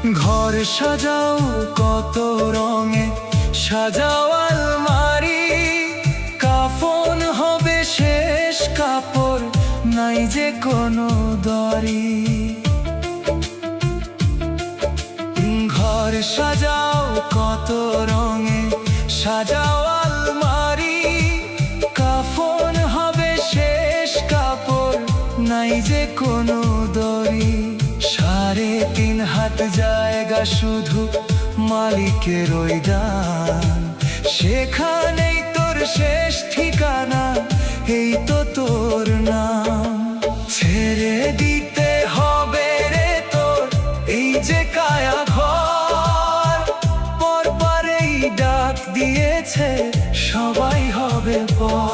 ঘর সাজাও কত রঙে, সাজাও আলমারি, কাফন হবে শেষ কাপড়, নাই যে কোনো দড়ি। ঘর সাজাও কত রঙে, সাজাও আলমারি, কাফন হবে শেষ কাপড়, নাই যে কোনো দড়ি। 3.5 হাত জায়গা শুধু মালিকের ওই দান, সেখানেই তোর শেষ ঠিকানা, এই তো তোর নাম। ছেড়ে দিতে হবে রে তোর এই যে কায়া ঘর, পরপারেই ডাক দিয়েছে সবাই হবে পর।